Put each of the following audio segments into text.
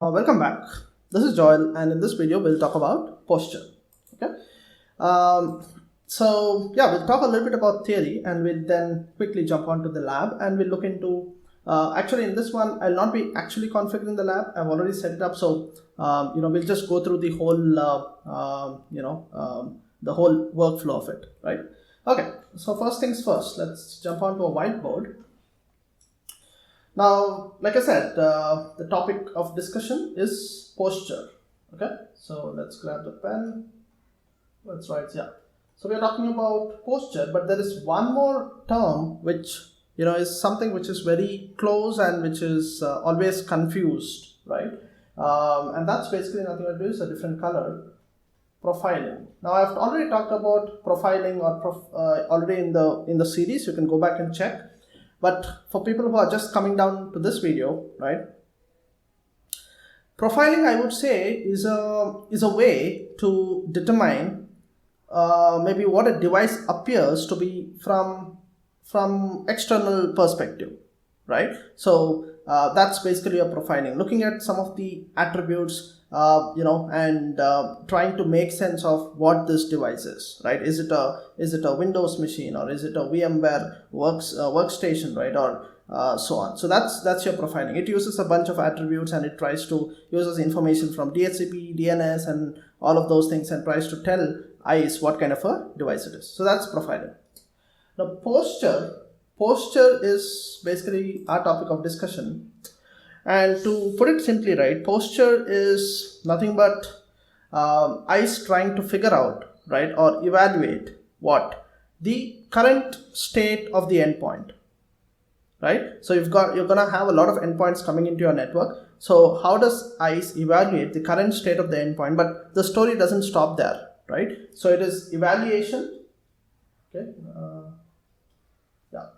Welcome back. This is Joel, and in this video, we'll talk about posture. Okay. We'll talk a little bit about theory, and we'll then quickly jump onto the lab, and we'll look into. Actually, in this one, I'll not be actually configuring the lab. I've already set it up, so we'll just go through the whole, the whole workflow of it, right? Okay. So first things first, let's jump onto a whiteboard. Now, like I said, the topic of discussion is posture. Okay, so let's grab the pen. Let's write, yeah. So we're talking about posture, but there is one more term which is something which is very close and which is always confused, right? And that's basically nothing to do with a different color. Profiling. Now, I've already talked about profiling already in the series. You can go back and check. But for people who are just coming down to this video, right? Profiling, I would say, is a way to determine maybe what a device appears to be from external perspective, right? So that's basically a profiling, looking at some of the attributes, and trying to make sense of what this device is, right? Is it a Windows machine, or is it a VMware workstation, right? Or so on. So that's your profiling. It uses a bunch of attributes, and it tries to uses information from DHCP, DNS, and all of those things, and tries to tell ISE what kind of a device it is. So that's profiling. Now, posture is basically our topic of discussion. And to put it simply, right, posture is nothing but ISE trying to figure out, right, or evaluate what the current state of the endpoint, right? So you're gonna have a lot of endpoints coming into your network. So how does ISE evaluate the current state of the endpoint? But the story doesn't stop there, right? So it is evaluation. Okay.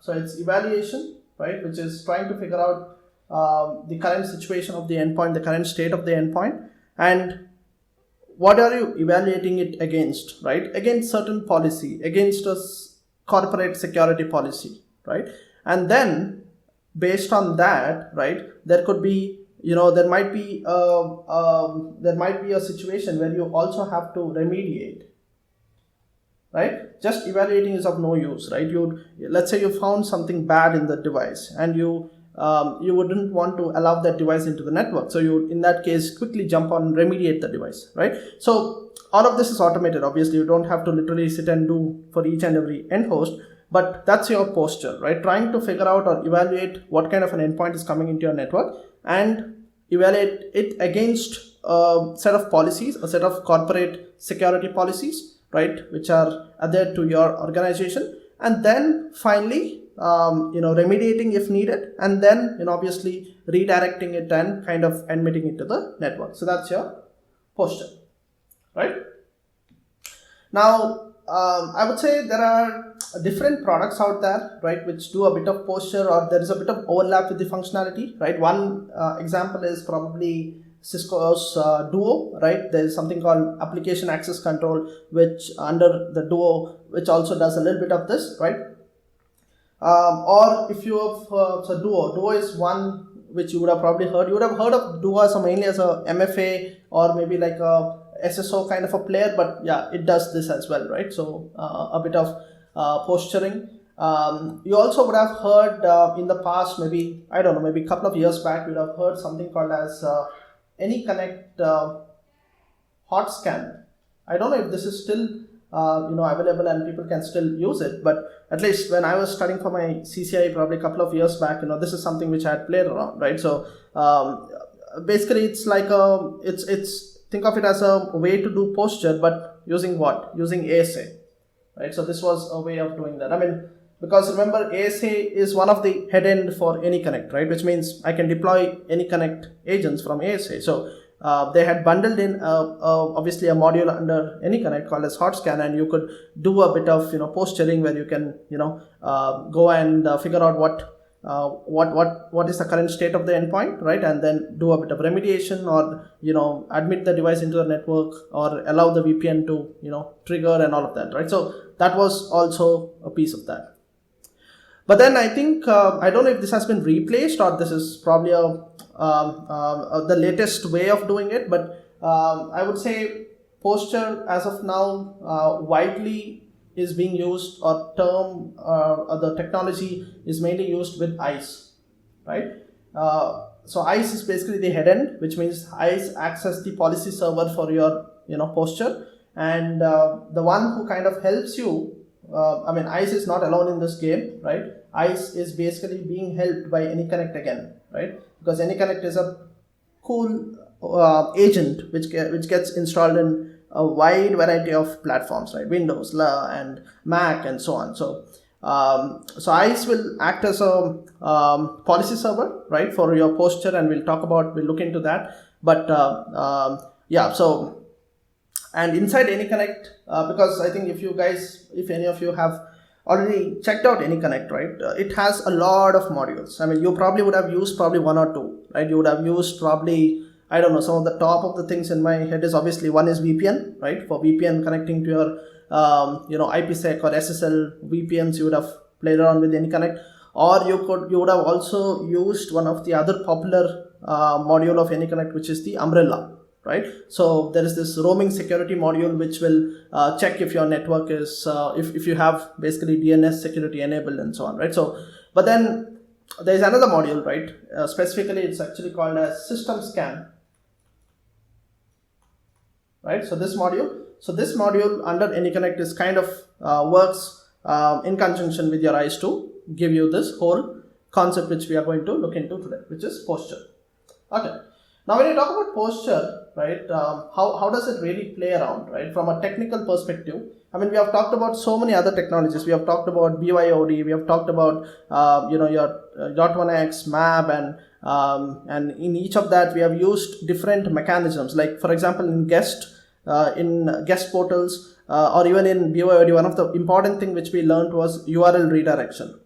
So it's evaluation, right, which is trying to figure out the current situation of the endpoint, the current state of the endpoint, and what are you evaluating it against, right? Against certain policy, against a corporate security policy, right? And then based on that, right, there could be, there might be a situation where you also have to remediate. Right? Just evaluating is of no use, right? Let's say you found something bad in the device, and you wouldn't want to allow that device into the network. So you, in that case, quickly jump on and remediate the device, right? So all of this is automated. Obviously, you don't have to literally sit and do for each and every end host, but that's your posture, right? Trying to figure out or evaluate what kind of an endpoint is coming into your network and evaluate it against a set of policies, a set of corporate security policies, right, which are adhered to your organization, and then finally, remediating if needed, and then, obviously redirecting it and kind of admitting it to the network. So that's your posture, right? Now, I would say there are different products out there, right, which do a bit of posture, or there is a bit of overlap with the functionality, right? One example is probably Cisco's Duo, right? There is something called Application Access Control, which under the Duo, which also does a little bit of this, right? Or if you have, so Duo is one which you would have probably heard. You would have heard of Duo as mainly as a MFA or maybe like a SSO kind of a player, but yeah, it does this as well, right? So a bit of posturing. You also would have heard in the past, maybe a couple of years back, you would have heard something called as AnyConnect hot scan. I don't know if this is still available and people can still use it, but at least when I was studying for my CCI probably a couple of years back, this is something which I had played around, right? So basically it's like think of it as a way to do posture, but using what? Using ASA, right? So this was a way of doing that. I mean, because remember, ASA is one of the head end for AnyConnect, right? Which means I can deploy AnyConnect agents from ASA. So they had bundled in obviously a module under AnyConnect called as hot scan, and you could do a bit of posturing where you can go and figure out what is the current state of the endpoint, right? And then do a bit of remediation, or admit the device into the network, or allow the VPN to trigger and all of that, right? So that was also a piece of that. But then I think, I don't know if this has been replaced or this is probably a the latest way of doing it, but I would say Posture as of now widely is being used, or the technology is mainly used with ISE, right? So ISE is basically the head end, which means ISE acts as the policy server for your Posture, and the one who kind of helps you. ISE is not alone in this game, right? ISE is basically being helped by AnyConnect again, right? Because AnyConnect is a cool agent which gets installed in a wide variety of platforms, right? Windows, and Mac, and so on. So ISE will act as a policy server, right, for your Posture, and we'll look into that. But and inside AnyConnect, because I think if any of you have already checked out AnyConnect, right, it has a lot of modules. You probably would have used probably one or two, right? You would have used probably, I don't know, some of the top of the things in my head is obviously one is VPN, right? For VPN connecting to your IPsec or SSL VPNs, you would have played around with AnyConnect, or you would have also used one of the other popular module of AnyConnect, which is the umbrella, right? So there is this roaming security module which will check if your network is if you have basically DNS security enabled and so on, right? So but then there is another module, right? Specifically it's actually called as system scan, right? So this module under AnyConnect is kind of works in conjunction with your ISE to give you this whole concept which we are going to look into today, which is Posture. Okay. Now, when you talk about Posture, right, how does it really play around, right, from a technical perspective? We have talked about so many other technologies. We have talked about BYOD, we have talked about your .1x, MAB, and in each of that we have used different mechanisms. Like for example, in guest portals, or even in BYOD, one of the important thing which we learned was URL redirection,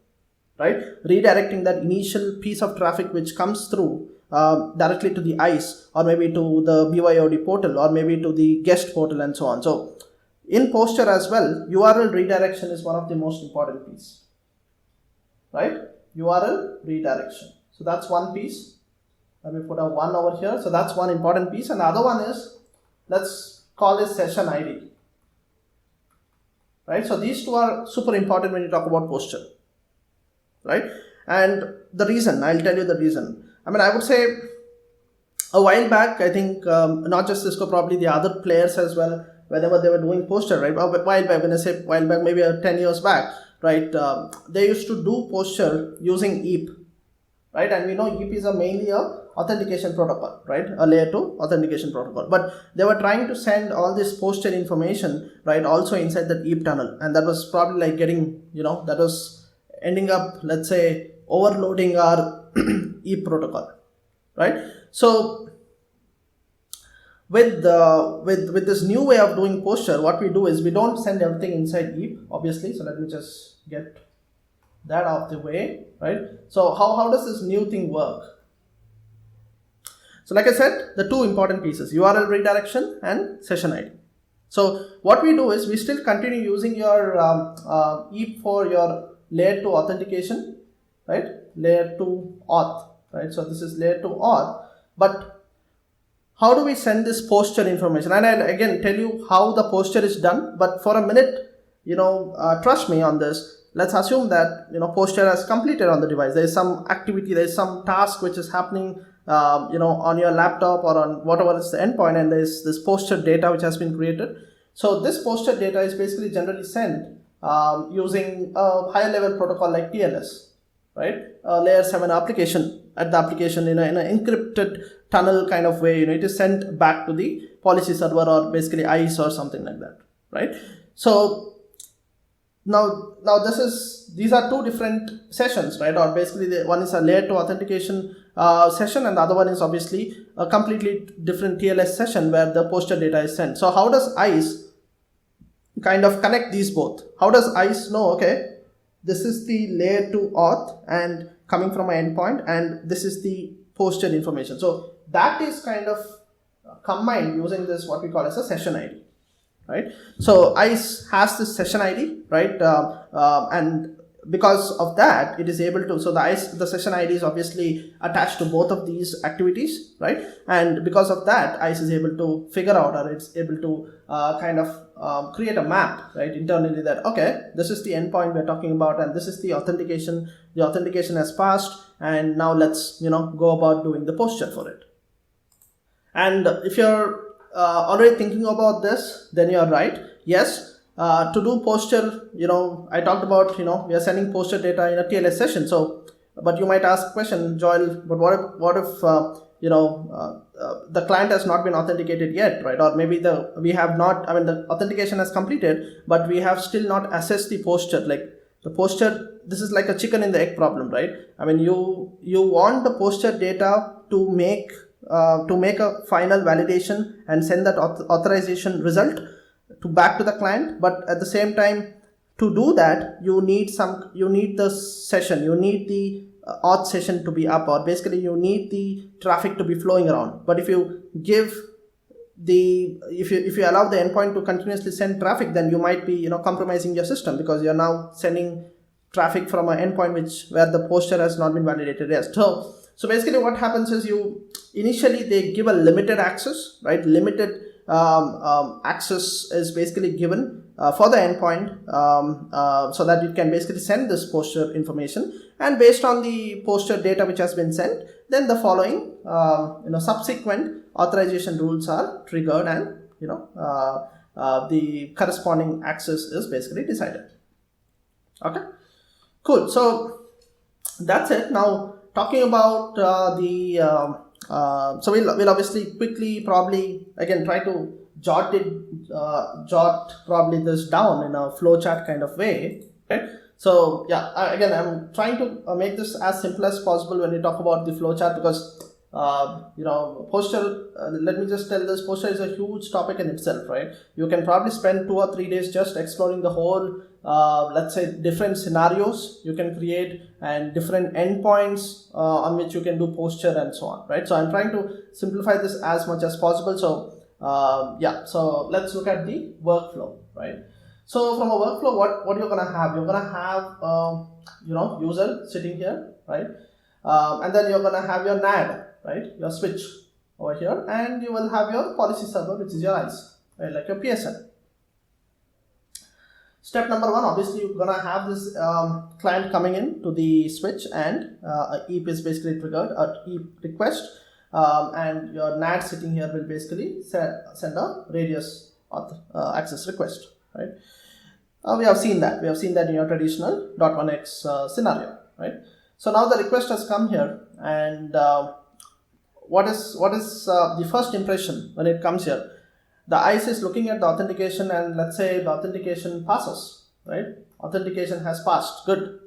right? Redirecting that initial piece of traffic which comes through directly to the ISE, or maybe to the BYOD portal, or maybe to the guest portal, and so on. So in Posture as well, URL redirection is one of the most important piece, right? URL redirection. So that's one piece. Let me put a 1 over here. So that's one important piece. And the other one is, let's call it session ID, right? So these two are super important when you talk about Posture, right? And the reason, I'll tell you the reason. I would say a while back, I think not just Cisco, probably the other players as well, whenever they were doing Posture, right? A while back, when I say while back, maybe 10 years back, right? They used to do Posture using EAP, right? And we know EAP is mainly a authentication protocol, right? A layer 2 authentication protocol. But they were trying to send all this Posture information, right, also inside that EAP tunnel. And that was probably like getting, that was ending up, let's say, overloading our EAP protocol, right? So with this new way of doing Posture, what we do is we don't send everything inside EAP, obviously. So let me just get that out of the way, right? So how does this new thing work? So like I said, the two important pieces, URL redirection and session ID. So what we do is we still continue using your EAP for your layer 2 authentication, right? Layer 2 auth, right? So this is layer 2 auth, but how do we send this Posture information? And I'll again tell you how the Posture is done, but for a minute, trust me on this. Let's assume that, Posture has completed on the device. There is some activity, there is some task which is happening, on your laptop or on whatever is the endpoint, and there is this Posture data which has been created. So this Posture data is basically generally sent using a higher level protocol like TLS, right? Layer 7 application, at the application in an encrypted tunnel kind of way, it is sent back to the policy server, or basically ISE or something like that, right? So now these are two different sessions, right? Or basically one is a layer 2 authentication session, and the other one is obviously a completely different TLS session where the Posture data is sent. So how does ISE kind of connect these both? How does ISE know, okay, this is the layer 2 auth and coming from my endpoint, and this is the Posture information? So that is kind of combined using this, what we call as a session ID, right? So ISE has this session ID, right? And because of that, it is able to, so the session ID is obviously attached to both of these activities, right? And because of that, ISE is able to figure out, or it's able to create a map, right, internally, that, okay, this is the endpoint we're talking about, and this is the authentication. The authentication has passed, and now let's, go about doing the posture for it. And if you're already thinking about this, then you're right. Yes. To do posture, I talked about, we are sending posture data in a TLS session. So, but you might ask a question, Joel, but what if the client has not been authenticated yet, right? Or maybe the authentication has completed, but we have still not assessed the posture. Like the posture, this is like a chicken and the egg problem, right? I mean, you want the posture data to make a final validation and send that authorization result back to the client, but at the same time, to do that, you need the session, you need the auth session to be up, or basically you need the traffic to be flowing around. But if you if you allow the endpoint to continuously send traffic, then you might be compromising your system, because you're now sending traffic from an endpoint where the posture has not been validated yet. So basically what happens is, initially they give a limited access, right? Limited access is basically given for the endpoint, so that it can basically send this posture information, and based on the posture data which has been sent, then the following subsequent authorization rules are triggered, and the corresponding access is basically decided. Okay, cool. So that's it. Now talking about so we'll obviously quickly probably again try to jot probably this down in a flowchart kind of way, right? So yeah, again, I'm trying to make this as simple as possible when we talk about the flowchart, because posture, let me just tell this, posture is a huge topic in itself, right? You can probably spend 2 or 3 days just exploring the whole, let's say, different scenarios you can create and different endpoints on which you can do posture and so on, right? So I'm trying to simplify this as much as possible. So so let's look at the workflow, right? So from a workflow, what you're gonna have? You're gonna have user sitting here, right? And then you're gonna have your NAD, right? Your switch over here, and you will have your policy server, which is your ISE, right? Like your PSN. Step number 1, obviously you're gonna have this client coming in to the switch, and a EAP is basically triggered, a EAP request, and your NAD sitting here will basically send a radius access request, right? We have seen that in your traditional .1x scenario, right? So now the request has come here, and what is the first impression when it comes here? The ISE is looking at the authentication, and let's say the authentication passes, right? Authentication has passed, good.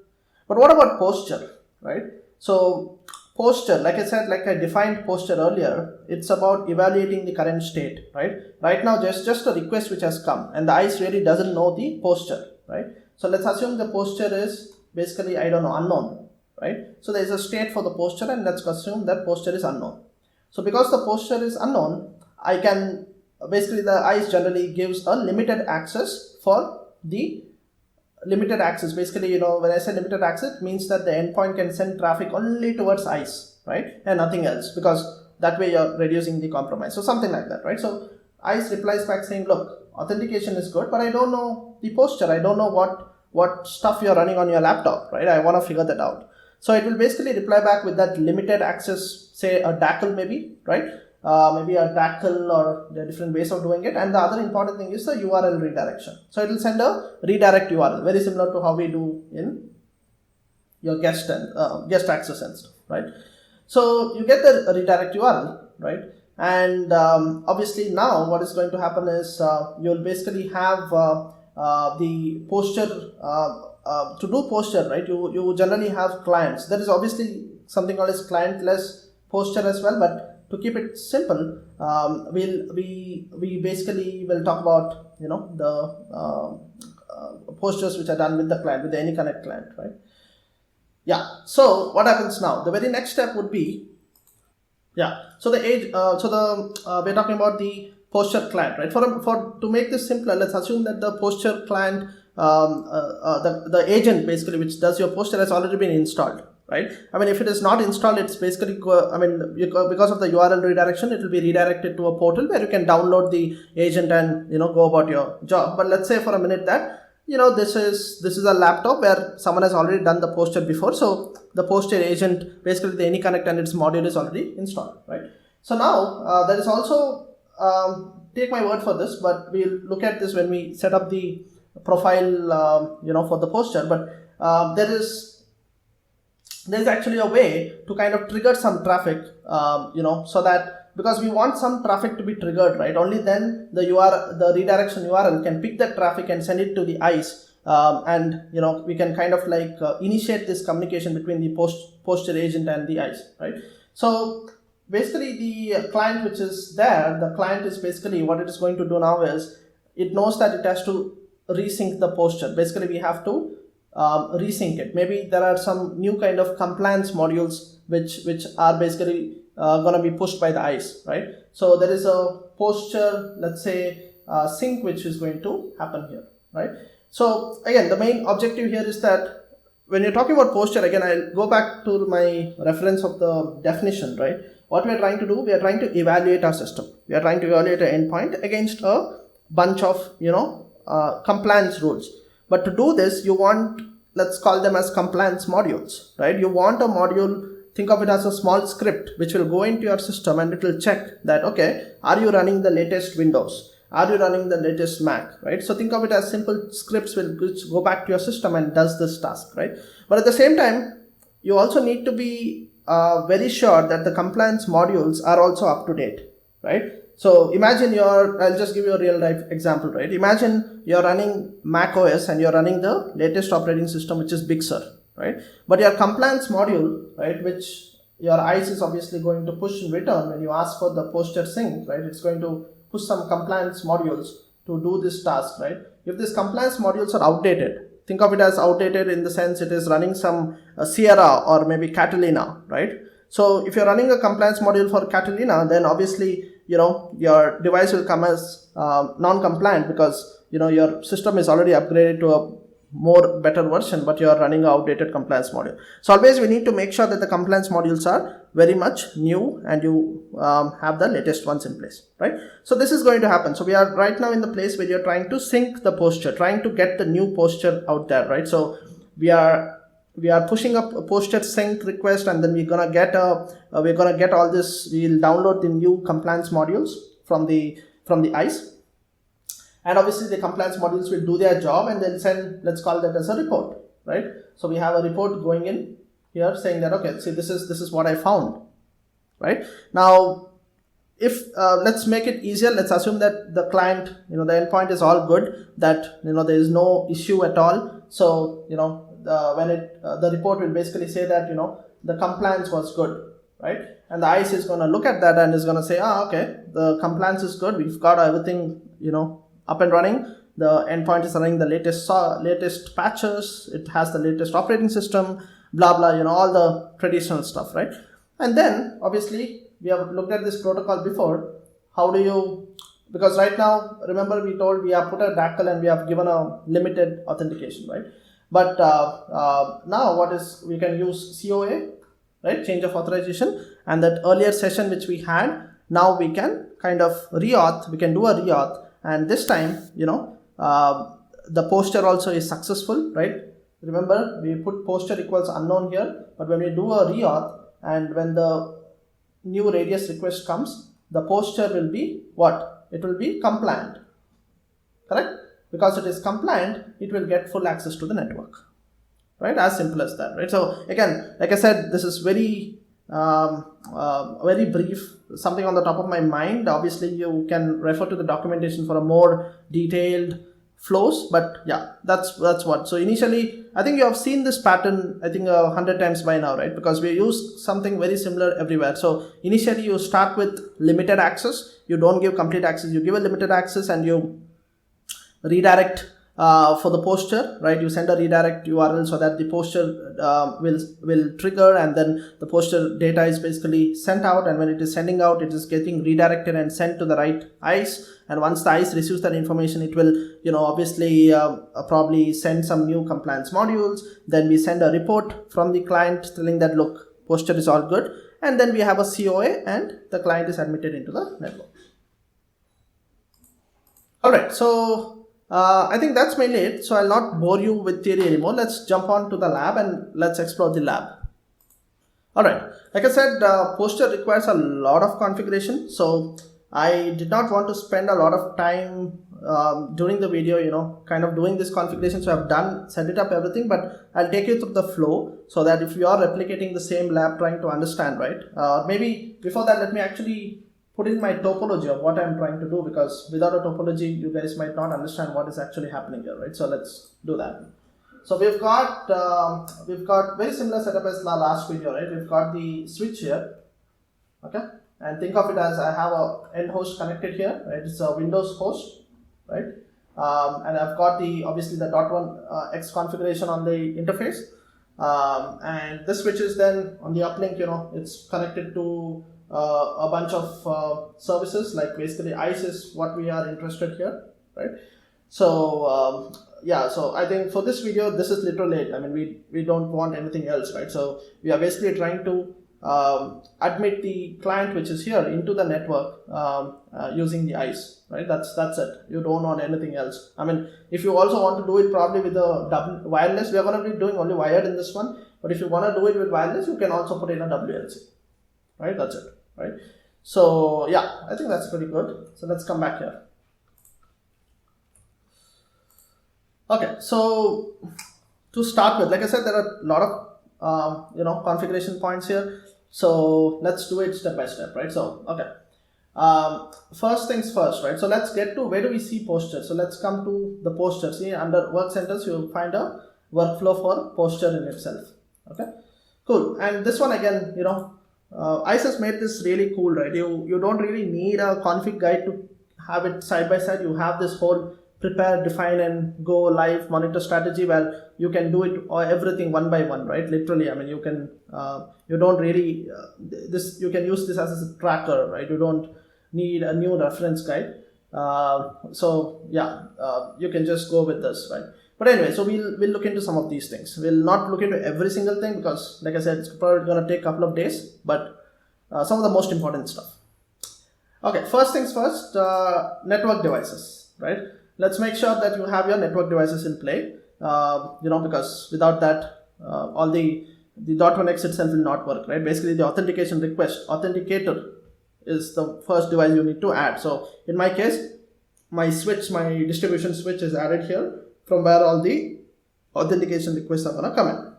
But what about posture, right? So posture, like I said, like I defined posture earlier, it's about evaluating the current state, right? Right now, just a request which has come, and the ISE really doesn't know the posture, right? So let's assume the posture is basically, unknown, right? So there is a state for the posture, and let's assume that posture is unknown. So because the posture is unknown, I can basically, the ISE generally gives a limited access for the limited access. Basically, when I say limited access, it means that the endpoint can send traffic only towards ISE, right? And nothing else, because that way you're reducing the compromise. So something like that, right? So ISE replies back saying, look, authentication is good, but I don't know the posture. I don't know what stuff you're running on your laptop, right? I want to figure that out. So it will basically reply back with that limited access, say a DACL maybe, right? Maybe a DACL, or there are different ways of doing it. And the other important thing is the URL redirection. So it will send a redirect URL, very similar to how we do in your guest access and stuff, right? So you get the redirect URL, right? And obviously now what is going to happen is you'll basically have the posture, to do posture, right? You generally have clients. There is obviously something called as clientless posture as well, but to keep it simple, we basically will talk about the postures which are done with the client, with the AnyConnect client, right? Yeah. So what happens now? The very next step would be, so we're talking about the posture client, right? To make this simpler, let's assume that the posture client the agent basically which does your posture has already been installed, right? I mean, if it is not installed, it's basically, because of the URL redirection, it will be redirected to a portal where you can download the agent and, go about your job. But let's say for a minute that, this is a laptop where someone has already done the posture before. So the posture agent, basically the AnyConnect and its module is already installed, right? So now there is also, take my word for this, but we'll look at this when we set up the profile, for the posture. But there's actually a way to kind of trigger some traffic, so that, because we want some traffic to be triggered, right? Only then the redirection URL can pick that traffic and send it to the ISE, and we can kind of like initiate this communication between the posture agent and the ISE, right? So basically the client which is there, the client is basically, what it is going to do now is, it knows that it has to resync the posture. Basically we have to resync it. Maybe there are some new kind of compliance modules which are basically going to be pushed by the ISE, right? So there is a posture, let's say sync, which is going to happen here, right? So again, the main objective here is that when you're talking about posture, again, I'll go back to my reference of the definition, right? What we are trying to do, we are trying to evaluate our system. We are trying to evaluate an endpoint against a bunch of, compliance rules. But to do this, you want, let's call them as compliance modules, right? You want a module, think of it as a small script which will go into your system and it will check that, okay, are you running the latest Windows? Are you running the latest Mac, right? So think of it as simple scripts which go back to your system and does this task, right? But at the same time, you also need to be very sure that the compliance modules are also up to date, right? So imagine I'll just give you a real life example, right? Imagine you're running Mac OS and you're running the latest operating system, which is Big Sur, right? But your compliance module, right, which your ISE is obviously going to push in return when you ask for the posture sync, right? It's going to push some compliance modules to do this task, right? If these compliance modules are outdated, think of it as outdated in the sense it is running some Sierra or maybe Catalina, right? So if you're running a compliance module for Catalina, then obviously, your device will come as non-compliant because, your system is already upgraded to a better version, but you are running an outdated compliance module. So always we need to make sure that the compliance modules are very much new and you have the latest ones in place, right? So this is going to happen. So we are right now in the place where you're trying to sync the posture, trying to get the new posture out there, right? So we are pushing up a posture sync request, and then we're gonna get all this. We'll download the new compliance modules from the ISE. And obviously the compliance modules will do their job and then send, let's call that as a report, right? So we have a report going in here saying that, okay, see, this is what I found, right? Now, if let's make it easier, let's assume that the client, the endpoint is all good, that, there is no issue at all. So, the report will basically say that, the compliance was good, right? And the ISE is going to look at that and is going to say, okay, the compliance is good. We've got everything, up and running. The endpoint is running the latest patches. It has the latest operating system, blah, blah, all the traditional stuff, right? And then obviously we have looked at this protocol before. How do you, because right now, remember we told we have put a DACL and we have given a limited authentication, right? But now we can use COA, right? Change of authorization, and that earlier session which we had, now we can kind of we can do a reauth. And this time, the posture also is successful, right? Remember, we put posture equals unknown here, but when we do a reauth and when the new radius request comes, the posture will be what? It will be compliant, correct? Because it is compliant, it will get full access to the network, right? As simple as that, right? So again, like I said, this is very brief, something on the top of my mind. Obviously you can refer to the documentation for a more detailed flows, but yeah, that's what. So initially, I think you have seen this pattern, 100 times by now, right? Because we use something very similar everywhere. So initially you start with limited access. You don't give complete access. You give a limited access and you redirect for the posture, right? You send a redirect URL so that the posture will trigger, and then the posture data is basically sent out, and when it is sending out, it is getting redirected and sent to the right ISE. And once the ISE receives that information, it will, obviously probably send some new compliance modules. Then we send a report from the client telling that, look, posture is all good, and then we have a COA and the client is admitted into the network. All right, so I think that's mainly it. So I'll not bore you with theory anymore. Let's jump on to the lab and let's explore the lab. All right, like I said, posture requires a lot of configuration. So I did not want to spend a lot of time during the video, kind of doing this configuration. So I've set it up everything, but I'll take you through the flow so that if you are replicating the same lab trying to understand, right? Maybe before that, let me actually put in my topology of what I'm trying to do, because without a topology, you guys might not understand what is actually happening here, right? So let's do that. So we've got very similar setup as the last video, right? We've got the switch here, okay? And think of it as I have a end host connected here, right? It's a Windows host, right? And I've got obviously the .1x configuration on the interface. And this switch is then on the uplink, it's connected to a bunch of services, like basically ISE is what we are interested here, right? So so I think for this video, this is literally it. I mean, we don't want anything else, right? So we are basically trying to admit the client which is here into the network using the ISE, right? That's it. You don't want anything else. I mean, if you also want to do it probably with a wireless, we are going to be doing only wired in this one, but if you want to do it with wireless, you can also put in a WLC, right? That's it, right? So yeah, I think that's pretty good. So let's come back here. Okay, so to start with, like I said, there are a lot of configuration points here. So let's do it step by step, right? So okay, first things first, right? So let's get to where do we see posture. So let's come to the posture. See, under work centers, you'll find a workflow for posture in itself. Okay, cool. And this one again, ISE has made this really cool, right? You don't really need a config guide to have it side by side. You have this whole prepare, define, and go live monitor strategy where you can do it or everything one by one, right? Literally, I mean, you can you don't really you can use this as a tracker, right? You don't need a new reference guide. So yeah, you can just go with this, right? But anyway, so we'll look into some of these things. We'll not look into every single thing because, like I said, it's probably going to take a couple of days, but some of the most important stuff. Okay, first things first, network devices, right? Let's make sure that you have your network devices in play, because without that, all the .1x itself will not work, right? Basically, the authentication request, authenticator is the first device you need to add. So in my case, my distribution switch is added here, from where all the authentication requests are going to come in.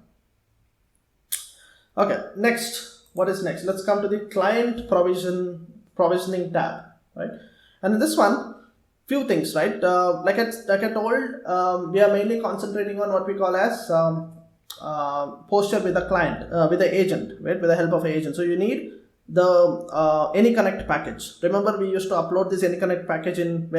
Okay, next, what is next? Let's come to the client provisioning tab, right? And in this one, few things, right? Like I told, we are mainly concentrating on what we call as posture with a client, with the agent, right? With the help of an agent. So you need the AnyConnect package. Remember, we used to upload this AnyConnect package in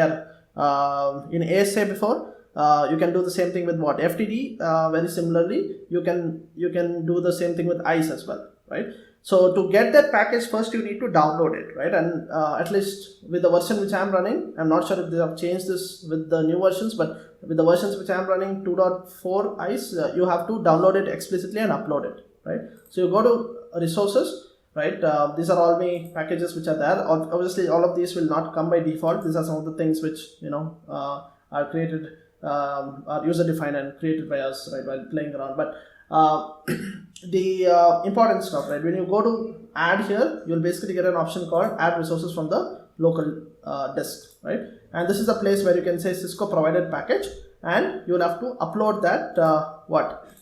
ASA before. You can do the same thing with what? FTD. Very similarly, you can do the same thing with ISE as well, right? So to get that package, first you need to download it, right? And at least with the version which I'm running, I'm not sure if they have changed this with the new versions, but with the versions which I'm running 2.4 ISE, you have to download it explicitly and upload it, right? So you go to resources, right? These are all my packages which are there. Obviously, all of these will not come by default. These are some of the things which are created, are user defined and created by us, right, while playing around. But the important stuff, right? When you go to add here, you'll basically get an option called add resources from the local disk, right? And this is the place where you can say Cisco provided package, and you'll have to upload that.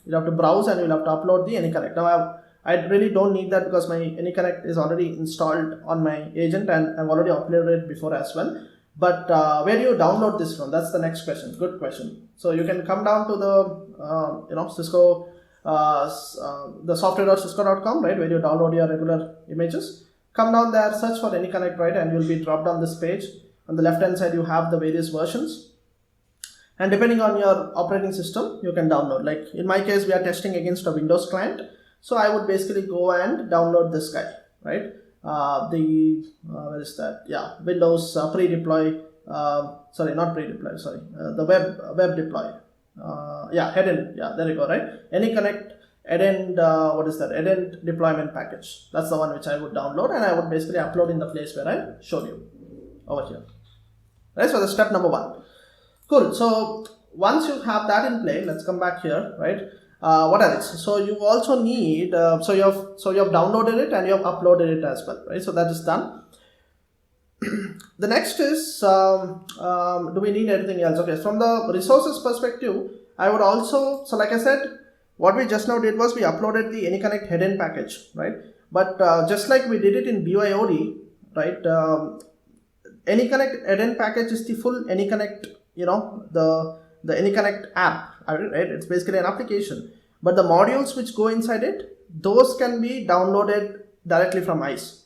You'll have to browse and you'll have to upload the AnyConnect. Now I really don't need that because my AnyConnect is already installed on my agent and I've already uploaded it before as well. But where do you download this from? That's the next question. Good question. So you can come down to the Cisco the software.cisco.com, right, where you download your regular images. Come down there, search for AnyConnect, right, and you'll be dropped on this page. On the left hand side, you have the various versions, And depending on your operating system, you can download. Like in my case, we are testing against a Windows client. So I would basically go and download this guy, right? Where is that? Yeah, Windows pre-deploy, sorry, not pre-deploy, sorry, the web deploy. Headend, yeah, there you go, right? AnyConnect Headend, what is that? Headend deployment package. That's the one which I would download, and I would basically upload in the place where I showed you over here. Right, so that's step number 1. Cool. So once you have that in play, let's come back here, right? What else? So you also need, so you have downloaded it and you have uploaded it as well, right? So that is done. The next is, do we need anything else? Okay, from the resources perspective, I would also, so like I said, what we just now did was we uploaded the AnyConnect headend package, right? But just like we did it in BYOD, right? AnyConnect headend package is the full AnyConnect, the AnyConnect app, right? It's basically an application, but the modules which go inside it, those can be downloaded directly from ISE,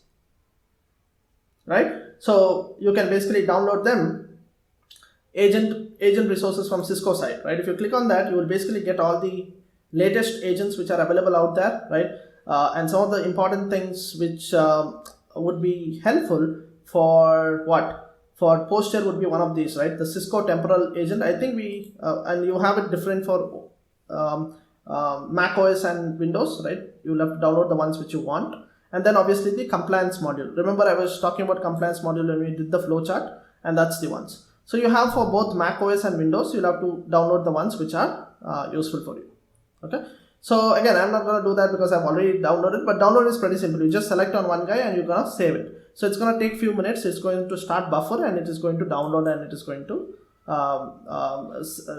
right? So you can basically download them, agent resources from Cisco side, right? If you click on that, you will basically get all the latest agents which are available out there, right? And some of the important things which would be helpful for what? For Posture would be one of these, right? The Cisco temporal agent. I think we, and you have it different for Mac OS and Windows, right? You'll have to download the ones which you want. And then obviously the compliance module. Remember I was talking about compliance module when we did the flowchart, and that's the ones. So you have for both Mac OS and Windows, you'll have to download the ones which are useful for you. Okay. So again, I'm not going to do that because I've already downloaded, but download is pretty simple. You just select on one guy and you're going to save it. So it's going to take few minutes. It's going to start buffer and it is going to download and it is going to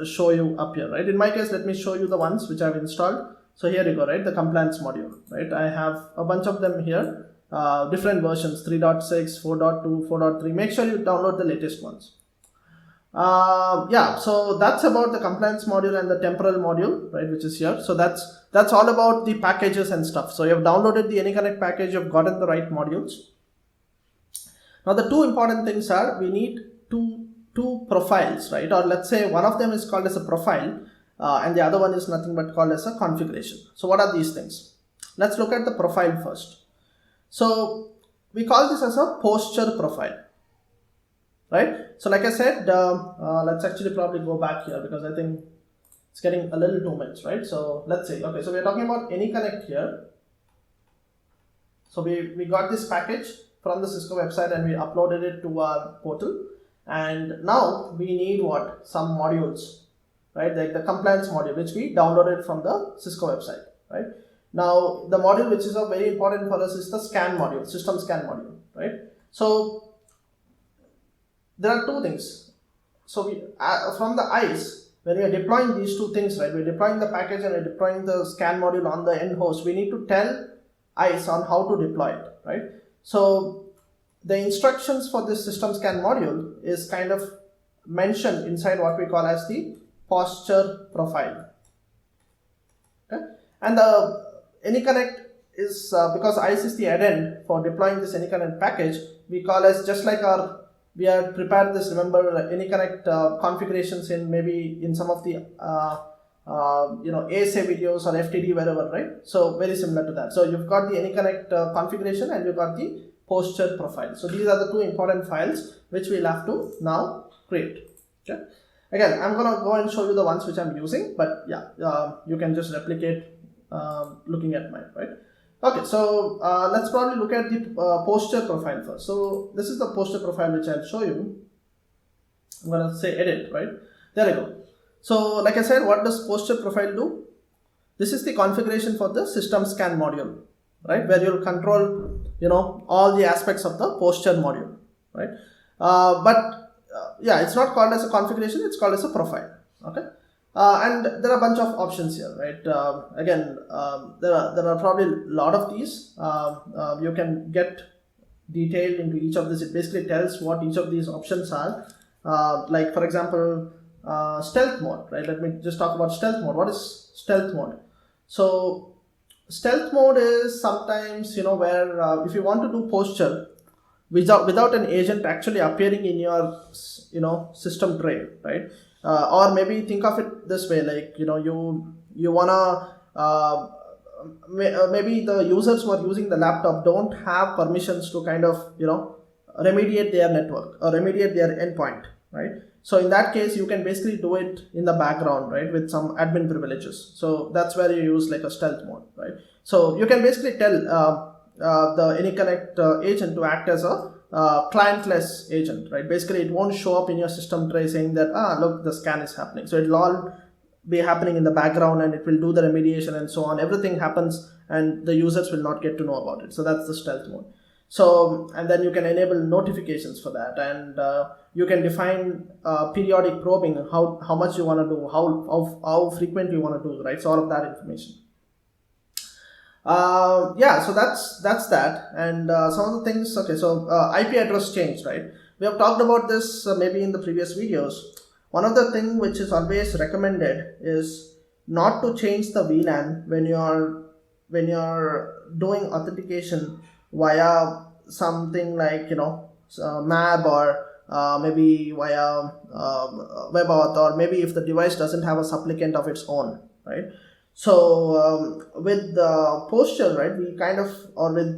show you up here, right? In my case, let me show you the ones which I've installed. So here you go, right? The compliance module, right? I have a bunch of them here, different versions, 3.6, 4.2, 4.3. Make sure you download the latest ones. So that's about the compliance module and the temporal module, right, which is here. So that's all about the packages and stuff. So you have downloaded the AnyConnect package, you've gotten the right modules. Now the two important things are, we need two profiles, right? Or let's say one of them is called as a profile and the other one is nothing but called as a configuration. So what are these things? Let's look at the profile first. So we call this as a posture profile. Right? So like I said, let's actually probably go back here because I think it's getting a little too much, right? So let's see. Okay, so we're talking about AnyConnect here. So we got this package from the Cisco website and we uploaded it to our portal. And now we need what? Some modules, right? Like the compliance module, which we downloaded from the Cisco website, right? Now the module which is very important for us is the scan module, system scan module, right? So there are two things. So we from the ISE, when we are deploying these two things, right, we're deploying the package and we're deploying the scan module on the end host, we need to tell ISE on how to deploy it, right? So the instructions for this system scan module is kind of mentioned inside what we call as the posture profile. Okay? And the AnyConnect is, because ISE is the add-in for deploying this AnyConnect package, we call as just like we have prepared this, remember, AnyConnect configurations in maybe in some of the ASE videos or FTD, wherever, right? So very similar to that. So you've got the AnyConnect configuration and you've got the posture profile. So these are the two important files which we'll have to now create. Okay. Again, I'm gonna go and show you the ones which I'm using, but yeah, you can just replicate looking at mine, right? Okay, so let's probably look at the posture profile first. So this is the posture profile which I'll show you. I'm going to say edit, right? There you go. So like I said, what does posture profile do? This is the configuration for the system scan module, right? Where you'll control, all the aspects of the posture module, right? Yeah, it's not called as a configuration, it's called as a profile, okay? And there are a bunch of options here, right? Again, there are probably a lot of these. You can get detailed into each of this. It basically tells what each of these options are. Like for example, stealth mode, right? Let me just talk about stealth mode. What is stealth mode? So stealth mode is sometimes, where if you want to do posture without an agent actually appearing in your, system tray, right? or maybe think of it this way, like, you wanna maybe the users who are using the laptop don't have permissions to kind of remediate their network or remediate their endpoint, right? So in that case, you can basically do it in the background, right, with some admin privileges. So that's where you use like a stealth mode, right? So you can basically tell the AnyConnect agent to act as a clientless agent, right? Basically, it won't show up in your system tray saying that, look, the scan is happening. So it'll all be happening in the background, and it will do the remediation and so on. Everything happens, and the users will not get to know about it. So that's the stealth mode. So, and then you can enable notifications for that, and you can define periodic probing, how much you want to do, how frequent you want to do, right? So all of that information. So that's that. And some of the things, okay, so IP address change, right? We have talked about this maybe in the previous videos. One of the things which is always recommended is not to change the VLAN when you're doing authentication via something like MAB, or maybe via WebAuth, or maybe if the device doesn't have a supplicant of its own, right? So with the Posture, right, we kind of, or with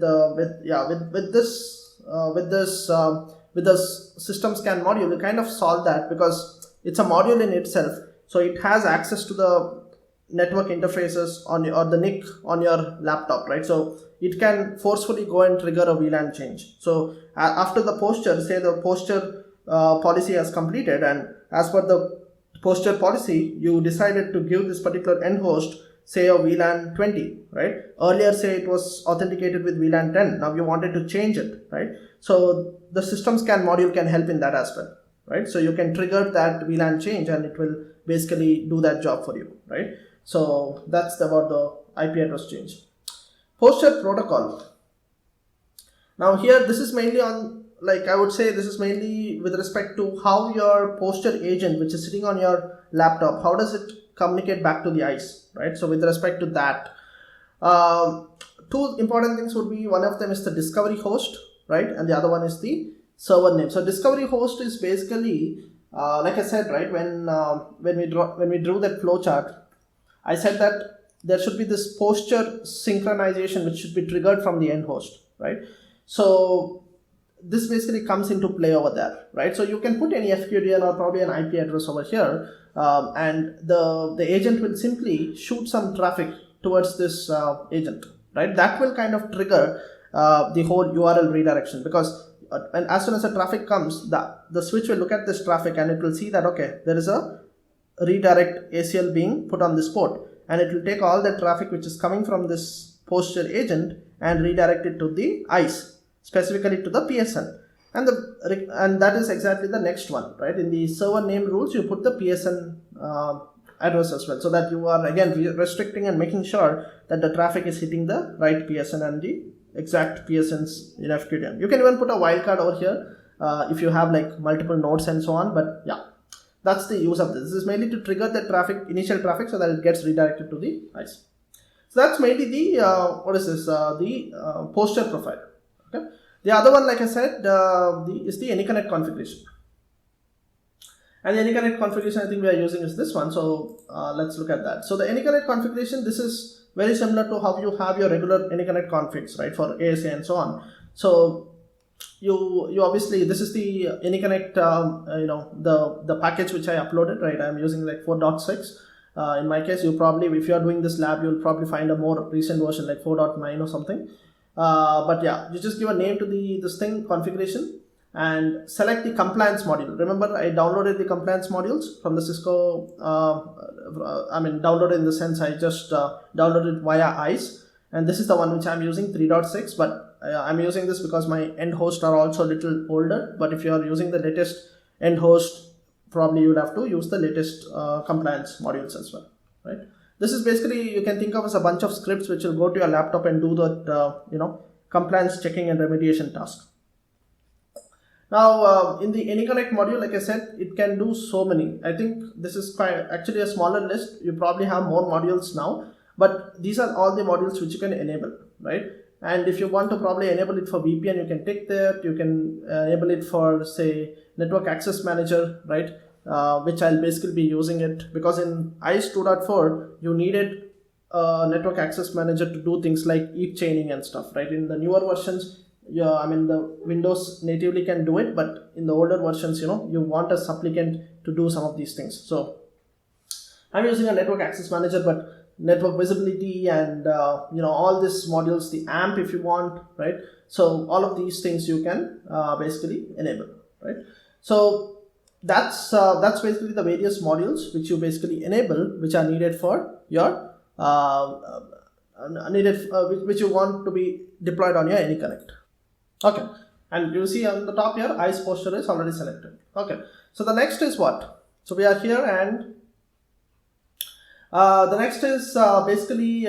this system scan module, we kind of solve that, because it's a module in itself, so it has access to the network interfaces or the NIC on your laptop, right? So it can forcefully go and trigger a VLAN change. So after the Posture, say the Posture policy has completed, and as per the Posture policy, you decided to give this particular end host, say, a VLAN 20, right? Earlier, say it was authenticated with VLAN 10. Now you wanted to change it, right? So the system scan module can help in that aspect, right? So you can trigger that VLAN change, and it will basically do that job for you, right? So that's about the IP address change. Posture protocol. Now here, this is mainly on, like, I would say this is mainly with respect to how your Posture agent, which is sitting on your laptop, how does it communicate back to the ISE, right? So with respect to that, two important things would be, one of them is the discovery host, right? And the other one is the server name. So discovery host is basically, like I said, right, when we drew that flow chart, I said that there should be this Posture synchronization which should be triggered from the end host, right? So this basically comes into play over there, right? So you can put any FQDN or probably an IP address over here, and the agent will simply shoot some traffic towards this agent, right? That will kind of trigger the whole URL redirection, because and as soon as the traffic comes, the switch will look at this traffic, and it will see that, okay, there is a redirect ACL being put on this port, and it will take all the traffic which is coming from this Posture agent and redirect it to the ISE, specifically to the PSN. And that is exactly the next one, right? In the server name rules, you put the PSN address as well, so that you are again restricting and making sure that the traffic is hitting the right PSN and the exact PSNs in FQDN. You can even put a wildcard over here if you have like multiple nodes and so on, but yeah, that's the use of this. This is mainly to trigger the traffic, initial traffic, so that it gets redirected to the ISE. So that's mainly the the Posture profile. Okay. The other one, like I said, is the AnyConnect configuration. And the AnyConnect configuration I think we are using is this one. So let's look at that. So the AnyConnect configuration, this is very similar to how you have your regular AnyConnect configs, right, for ASA and so on. So you obviously, this is the AnyConnect, the package which I uploaded, right? I'm using like 4.6. In my case, you probably, if you are doing this lab, you'll probably find a more recent version like 4.9 or something. But yeah, you just give a name to this thing, configuration, and select the compliance module. Remember, I downloaded the compliance modules from the Cisco, downloaded in the sense I just downloaded via ISE, and this is the one which I'm using, 3.6, but I'm using this because my end hosts are also a little older, but if you are using the latest end host, probably you would have to use the latest compliance modules as well, right? This is basically, you can think of as a bunch of scripts which will go to your laptop and do that, compliance checking and remediation task. Now, in the AnyConnect module, like I said, it can do so many. I think this is actually a smaller list. You probably have more modules now, but these are all the modules which you can enable, right? And if you want to probably enable it for VPN, you can take that. You can enable it for, say, network access manager, right? which I'll basically be using it, because in ISE 2.4 you needed a network access manager to do things like heap chaining and stuff, right? In the newer versions, the Windows natively can do it, but in the older versions, you want a supplicant to do some of these things. So I'm using a network access manager, but network visibility and all these modules, the AMP if you want, right? So all of these things you can basically enable, right? So that's basically the various modules which you basically enable, which are needed for your which you want to be deployed on your AnyConnect. Okay, and you see on the top here, ISE Posture is already selected. Okay, so the next is what? So we are here, and the next is basically,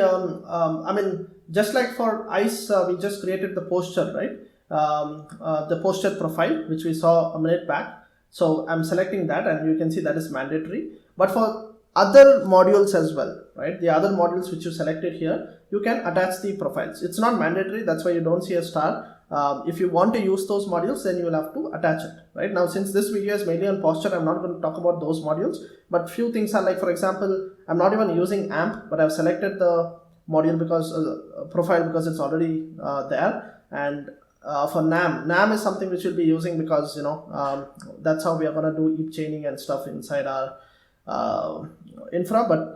just like for ISE, we just created the posture, right? The posture profile, which we saw a minute back. So I'm selecting that, and you can see that is mandatory. But for other modules as well, right? The other modules which you selected here, you can attach the profiles. It's not mandatory, that's why you don't see a star. If you want to use those modules, then you will have to attach it, right? Now, since this video is mainly on posture, I'm not going to talk about those modules, but few things are like, for example, I'm not even using AMP, but I've selected the module because profile because it's already there. And for NAM is something which we'll be using because that's how we are going to do heap chaining and stuff inside our infra. But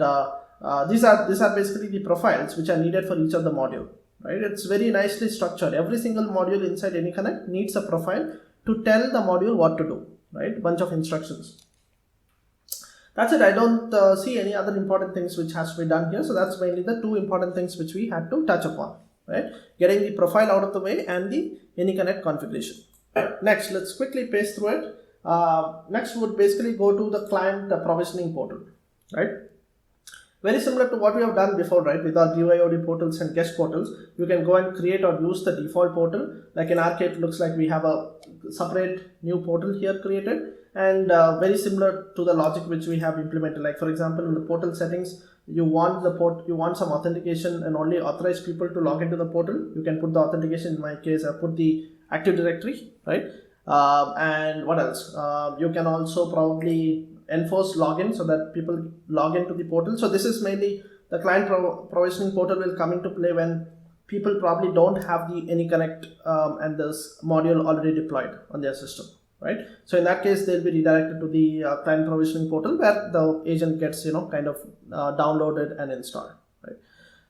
these are basically the profiles which are needed for each of the module, right? It's very nicely structured. Every single module inside AnyConnect needs a profile to tell the module what to do, right? Bunch of instructions. That's it. I don't see any other important things which has to be done here. So that's mainly the two important things which we had to touch upon, right? Getting the profile out of the way and the AnyConnect configuration. Next, let's quickly pace through it. Next would basically go to the client provisioning portal, right? Very similar to what we have done before, right? With our BYOD portals and guest portals, you can go and create or use the default portal. Like in our case, it looks like we have a separate new portal here created, and very similar to the logic which we have implemented. Like for example, in the portal settings, you want some authentication and only authorized people to log into the portal. You can put the authentication. In my case, I put the Active Directory, right? And what else? You can also probably enforce login so that people log into the portal. So this is mainly the client provisioning portal will come into play when people probably don't have the AnyConnect and this module already deployed on their system, right? So in that case, they'll be redirected to the client provisioning portal where the agent gets downloaded and installed, right?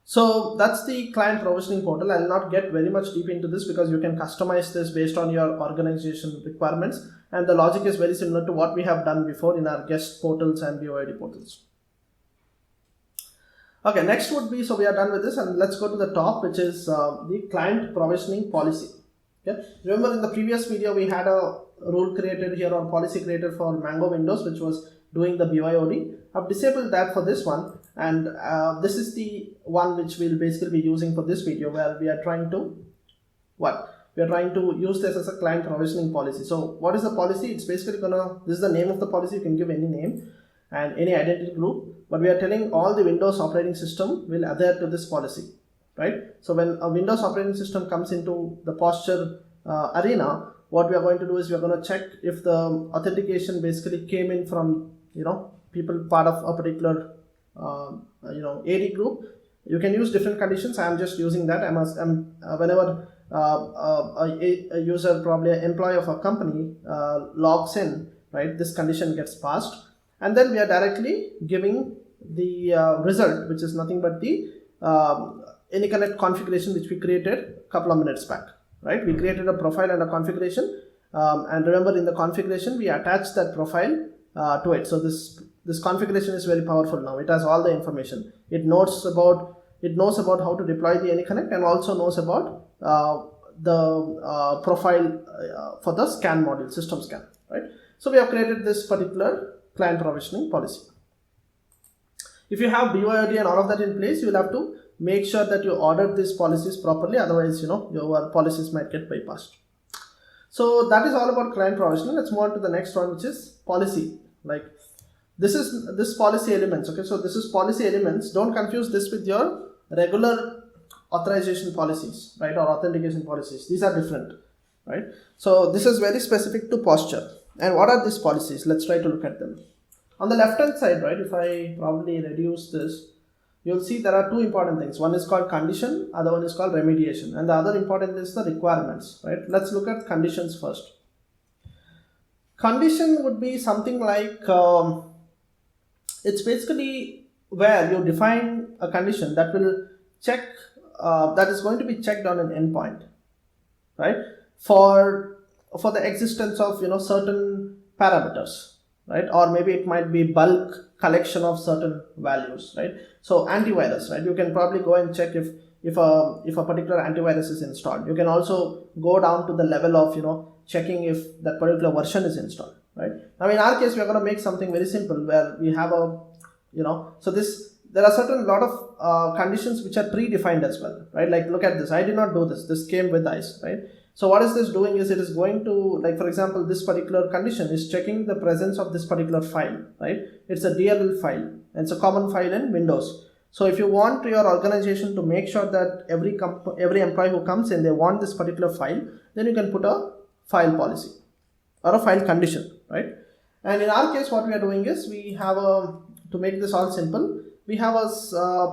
So that's the client provisioning portal. I'll not get very much deep into this because you can customize this based on your organization requirements, and the logic is very similar to what we have done before in our guest portals and BYOD portals. Okay, next would be, so we are done with this, and let's go to the top, which is the client provisioning policy. Okay, remember in the previous video we had a rule created here or policy created for Mango Windows, which was doing the BYOD. I've disabled that for this one, and this is the one which we'll basically be using for this video, where we are trying to we are trying to use this as a client provisioning policy. So what is the policy? It's basically this is the name of the policy. You can give any name and any identity group, but we are telling all the Windows operating system will adhere to this policy, right? So when a Windows operating system comes into the posture arena, what we are going to do is we are going to check if the authentication basically came in from people part of a particular AD group. You can use different conditions. I am just using that. Whenever a user, probably an employee of a company, logs in, right, this condition gets passed, and then we are directly giving the result, which is nothing but the AnyConnect configuration which we created a couple of minutes back, right? We created a profile and a configuration, and remember in the configuration we attached that profile to it. So this configuration is very powerful now. It has all the information. It knows about how to deploy the AnyConnect, and also knows about the profile for the scan module, system scan, right? So we have created this particular client provisioning policy. If you have BYOD and all of that in place, you will have to make sure that you order these policies properly. Otherwise, your policies might get bypassed. So that is all about client provisioning. Let's move on to the next one, which is policy. Like this policy elements. Okay, so this is policy elements. Don't confuse this with your regular authorization policies, right, or authentication policies. These are different, right? So this is very specific to posture. And what are these policies? Let's try to look at them. On the left hand side, right, if I probably reduce this, you'll see there are two important things. One is called condition, other one is called remediation, and the other important is the requirements, right? Let's look at conditions first. Condition would be something like, it's basically where you define a condition that will check, that is going to be checked on an endpoint, right? For the existence of, certain parameters, right? Or maybe it might be bulk collection of certain values, right? So antivirus, right? You can probably go and check if a particular antivirus is installed. You can also go down to the level of, checking if that particular version is installed, right? Now in our case, we are going to make something very simple where we have a, there are certain lot of conditions which are predefined as well, right? Like look at this. I did not do this. This came with ISE, right? So what is this doing is it is going to, like for example, this particular condition is checking the presence of this particular file, right? It's a DLL file and it's a common file in Windows. So if you want your organization to make sure that every employee who comes in, they want this particular file, then you can put a file policy or a file condition, right? And in our case, what we are doing is we have to make this all simple, we have a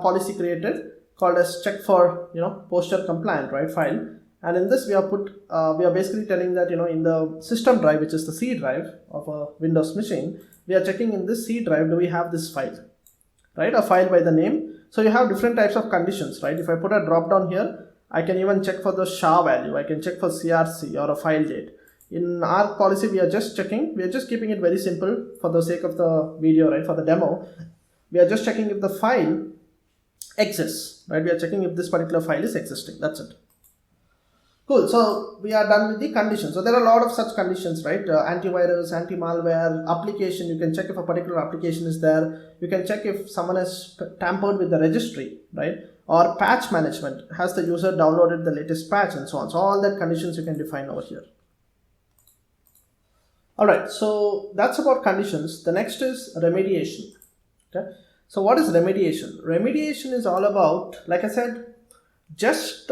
policy created called as check for, posture compliant, right, file. And in this we are basically telling that, in the system drive, which is the C drive of a Windows machine, we are checking in this C drive, do we have this file, right? A file by the name. So you have different types of conditions, right? If I put a drop down here, I can even check for the SHA value. I can check for CRC or a file date. In our policy, we are just checking, we are just keeping it very simple for the sake of the video, right? For the demo, we are just checking if the file exists, right? We are checking if this particular file is existing. That's it. Cool. So we are done with the conditions. So there are a lot of such conditions, right? Antivirus, anti-malware, application. You can check if a particular application is there. You can check if someone has tampered with the registry, right? Or patch management. Has the user downloaded the latest patch and so on. So all that conditions you can define over here. All right. So that's about conditions. The next is remediation. Okay. So what is remediation? Remediation is all about, like I said, just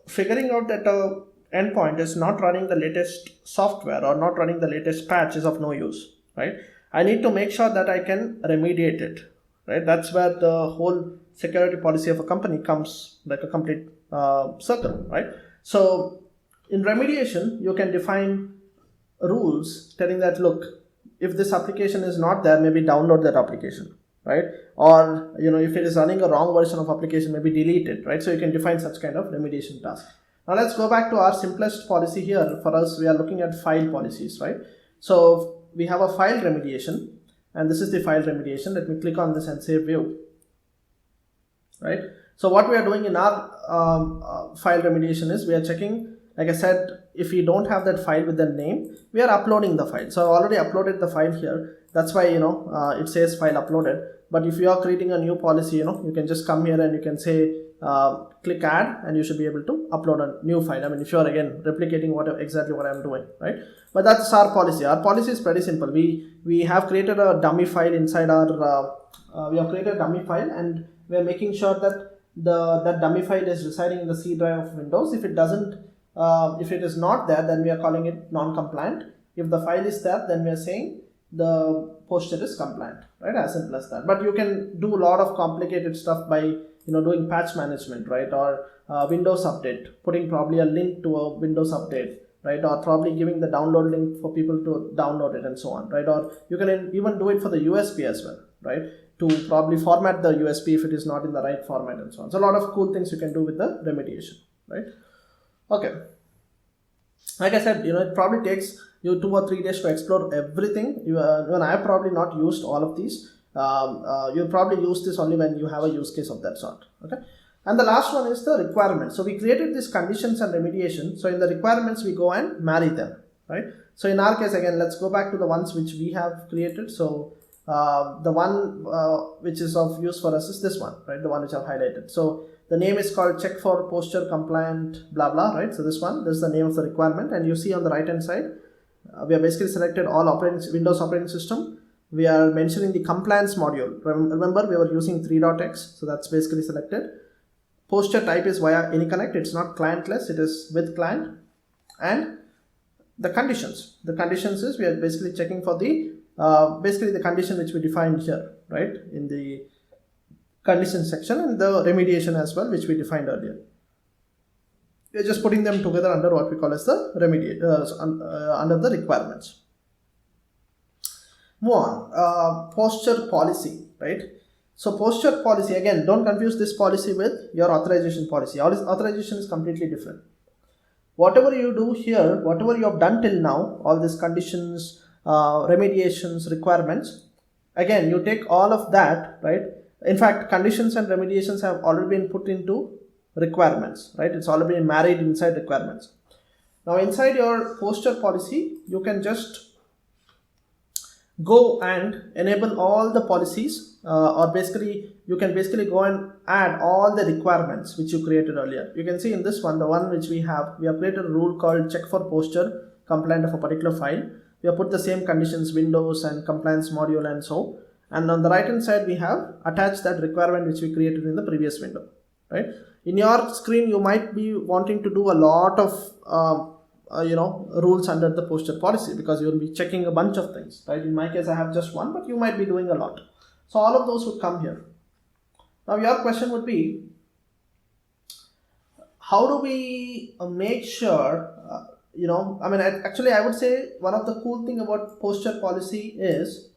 figuring out that a endpoint is not running the latest software or not running the latest patch is of no use, right? I need to make sure that I can remediate it, right? That's where the whole security policy of a company comes like a complete circle, right? So in remediation, you can define rules telling that, look, if this application is not there, maybe download that application, right? Or, if it is running a wrong version of application, maybe delete it, right? So you can define such kind of remediation task. Now let's go back to our simplest policy here. For us, we are looking at file policies, right? So we have a file remediation, and this is the file remediation. Let me click on this and say view, right? So what we are doing in our file remediation is we are checking, like I said, if we don't have that file with the name, we are uploading the file. So I've already uploaded the file here. That's why, it says file uploaded. But if you are creating a new policy, you can just come here and you can say, click add, and you should be able to upload a new file. I mean, if you are again replicating exactly what I'm doing, right? But that's our policy. Our policy is pretty simple. We have created a dummy file inside our, we have created a dummy file, and we are making sure that that dummy file is residing in the C drive of Windows. If it doesn't, if it is not there, then we are calling it non-compliant. If the file is there, then we are saying the posture is compliant, right? As simple as that. But you can do a lot of complicated stuff by doing patch management, right? Or Windows update, putting probably a link to a Windows update, right? Or probably giving the download link for people to download it and so on, right? Or you can even do it for the USB as well, right? To probably format the USB if it is not in the right format and so on. So a lot of cool things you can do with the remediation, right? Okay. Like I said, it probably takes you 2 or 3 days to explore everything. Even I have probably not used all of these. You'll probably use this only when you have a use case of that sort. Okay. And the last one is the requirements. So we created these conditions and remediation. So in the requirements, we go and marry them, right? So in our case, again, let's go back to the ones which we have created. So the one which is of use for us is this one, right? The one which I've highlighted. So the name is called check for posture compliant blah blah, right? So this is the name of the requirement, and you see on the right hand side, we have basically selected all Windows operating system. We are mentioning the compliance module. Remember, we were using 3.x, so that's basically selected. Posture type is via AnyConnect. It's not clientless, it is with client. And the conditions. The conditions is we are basically checking for the basically the condition which we defined here, right, in the condition section, and the remediation as well, which we defined earlier. We are just putting them together under what we call as the under the requirements. Move on. Posture policy, right? So posture policy, again, don't confuse this policy with your authorization policy. Authorization is completely different. Whatever you do here, whatever you have done till now, all these conditions, remediations, requirements, again, you take all of that, right? In fact, conditions and remediations have already been put into requirements, right? It's already been married inside requirements. Now, inside your posture policy, you can just go and enable all the policies, or basically you can basically go and add all the requirements which you created earlier. You can see in this one, the one which we have created a rule called check for posture compliant of a particular file. We have put the same conditions, windows and compliance module and so. And on the right hand side, we have attached that requirement which we created in the previous window, right? In your screen, you might be wanting to do a lot of rules under the posture policy, because you will be checking a bunch of things, right? In my case, I have just one, but you might be doing a lot. So all of those would come here. Now your question would be, how do we make sure, actually I would say one of the cool thing about posture policy is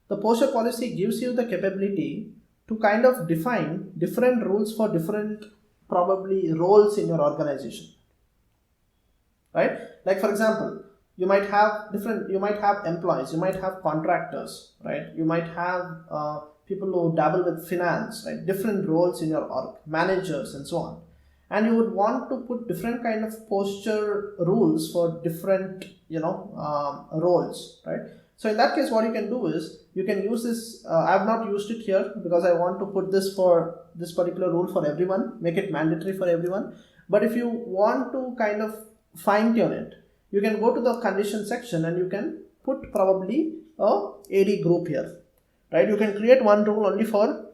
the posture policy gives you the capability to kind of define different rules for different probably roles in your organization. Right? Like for example, you might have employees, you might have contractors, right? You might have people who dabble with finance, right? Different roles in your org, managers and so on. And you would want to put different kind of posture rules for different, roles, right? So in that case, what you can do is you can use this. I have not used it here because I want to put this for this particular rule for everyone, make it mandatory for everyone. But if you want to kind of fine tune it, you can go to the condition section and you can put probably a AD group here, right? You can create one rule only for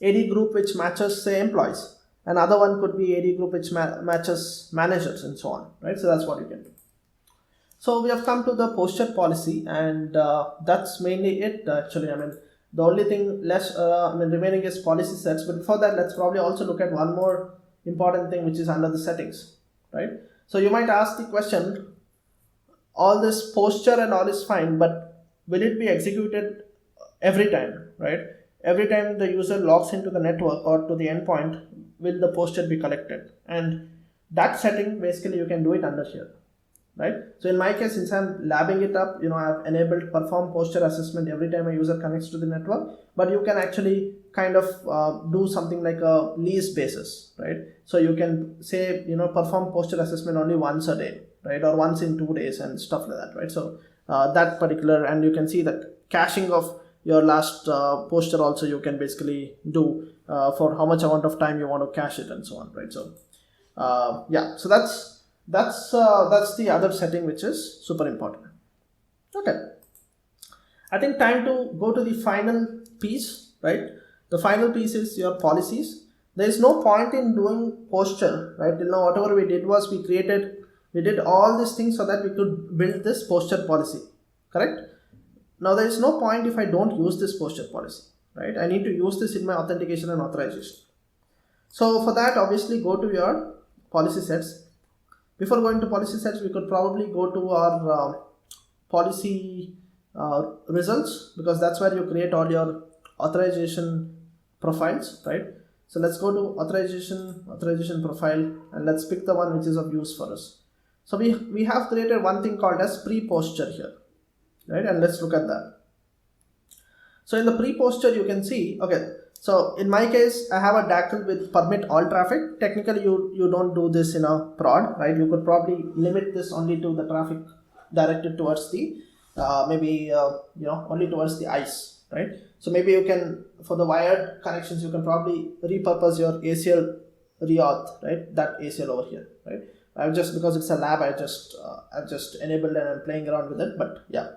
AD group which matches say employees. Another one could be AD group which matches managers and so on, right? So that's what you can do. So we have come to the posture policy, and that's mainly it actually. The only thing remaining is policy sets, but before that, let's probably also look at one more important thing which is under the settings, right? So you might ask the question, all this posture and all is fine, but will it be executed every time, right? Every time the user logs into the network or to the endpoint, will the posture be collected? And that setting, basically you can do it under here, right? So in my case, since I'm labbing it up, I have enabled perform posture assessment every time a user connects to the network, but you can actually kind of do something like a lease basis, right? So you can say, perform posture assessment only once a day, right? Or once in 2 days and stuff like that, right? So that particular, and you can see that caching of your last posture also you can basically do for how much amount of time you want to cache it and so on, right? So so that's the other setting which is super important. Okay, I think time to go to the final piece, right? The final piece is your policies. There is no point in doing posture, right? Whatever we did was we did all these things so that we could build this posture policy, correct? Now there is no point if I don't use this posture policy, right? I need to use this in my authentication and authorization. So for that, obviously go to your policy sets. Before going to policy sets, we could probably go to our policy results, because that's where you create all your authorization profiles, right? So let's go to authorization profile, and let's pick the one which is of use for us. So we have created one thing called as pre-posture here, right? And let's look at that. So in the pre-posture, you can see, okay, so in my case, I have a DACL with permit all traffic. Technically, you don't do this in a prod, right? You could probably limit this only to the traffic directed towards the, only towards the ISE, right? So maybe you can, for the wired connections, you can probably repurpose your ACL reauth, right? That ACL over here, right? Because it's a lab, I've just enabled and I'm playing around with it, but yeah.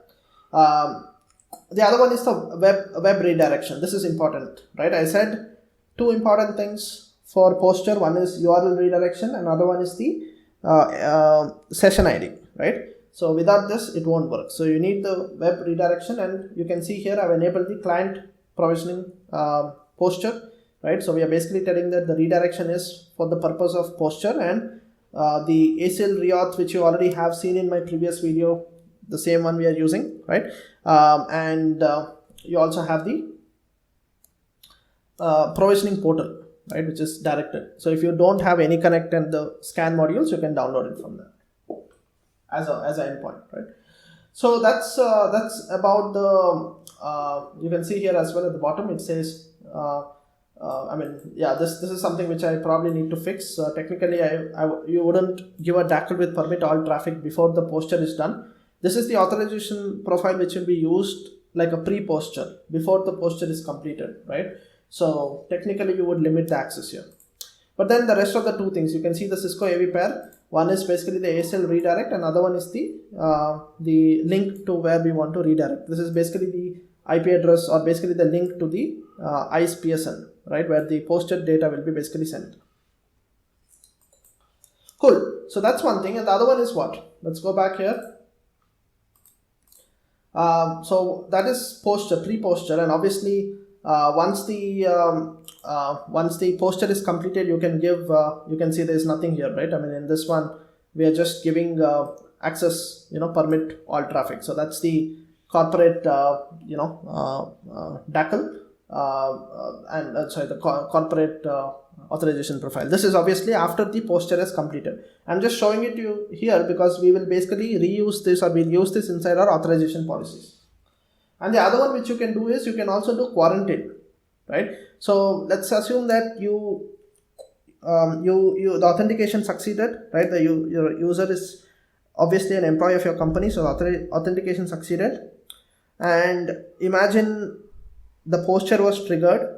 The other one is the web redirection. This is important, right? I said two important things for posture. One is URL redirection, another one is the session ID, right? So without this, it won't work. So you need the web redirection, and you can see here I've enabled the client provisioning posture, right? So we are basically telling that the redirection is for the purpose of posture, and the ACL reauth, which you already have seen in my previous video, the same one we are using, right? And you also have the provisioning portal, right, which is directed. So if you don't have AnyConnect and the scan modules, you can download it from there as an endpoint, right? So that's about the you can see here as well at the bottom it says this is something which I probably need to fix. Technically, you wouldn't give a DACL with permit all traffic before the posture is done. This is the authorization profile which will be used like a pre-posture before the posture is completed, right? So technically you would limit the access here. But then the rest of the two things, you can see the Cisco AV pair. One is basically the ASL redirect, and another one is the link to where we want to redirect. This is basically the IP address, or basically the link to the ISE PSN, right, where the posted data will be basically sent. Cool. So that's one thing, and the other one is what? Let's go back here. So that is posture, pre-posture, and obviously once the posture is completed, you can give you can see there is nothing here, right? I mean, in this one we are just giving access, permit all traffic. So that's the corporate DACL and sorry, the corporate authorization profile. This is obviously after the posture is completed. I'm just showing it to you here because we will basically reuse this, or we'll use this inside our authorization policies. And the other one which you can do is you can also do quarantine, right? So let's assume that the authentication succeeded, right? Your user is obviously an employee of your company, so authentication succeeded. And imagine the posture was triggered,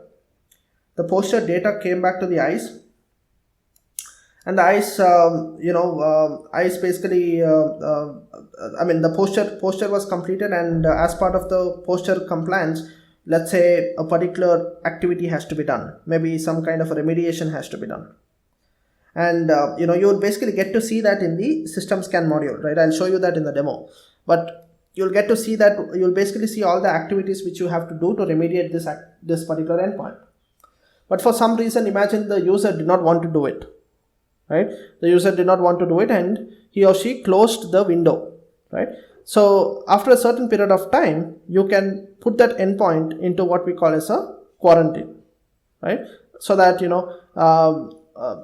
the posture data came back to the ISE, and the ISE, ISE basically, the posture was completed, and as part of the posture compliance, let's say a particular activity has to be done. Maybe some kind of a remediation has to be done. And, you would basically get to see that in the system scan module, right? I'll show you that in the demo. But you'll get to see that, you'll basically see all the activities which you have to do to remediate this particular endpoint. But for some reason, imagine the user did not want to do it, right? The user did not want to do it, and he or she closed the window, right? So after a certain period of time, you can put that endpoint into what we call as a quarantine, right? So that,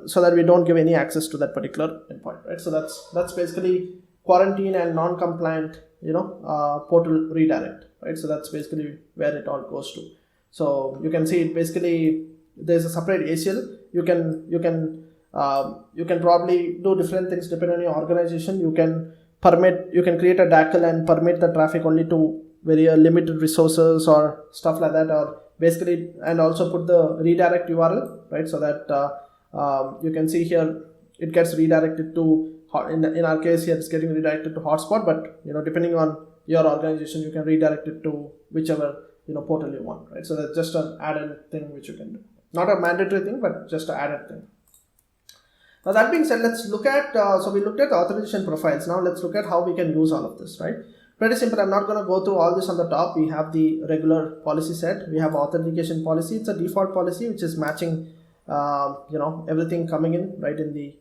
so that we don't give any access to that particular endpoint, right? So that's basically quarantine and non-compliant, portal redirect, right? So that's basically where it all goes to. So you can see it basically, there's a separate ACL. You can probably do different things depending on your organization. You can create a DACL and permit the traffic only to very limited resources or stuff like that, or basically, and also put the redirect URL, right? So that you can see here it gets redirected to, in our case here it's getting redirected to hotspot, but depending on your organization, you can redirect it to whichever portal you want, right? So that's just an added thing which you can do. Not a mandatory thing, but just an added thing. Now that being said, let's look at, so we looked at the authorization profiles. Now let's look at how we can use all of this, right? Pretty simple. I'm not going to go through all this on the top. We have the regular policy set. We have authentication policy. It's a default policy which is matching, everything coming in right in the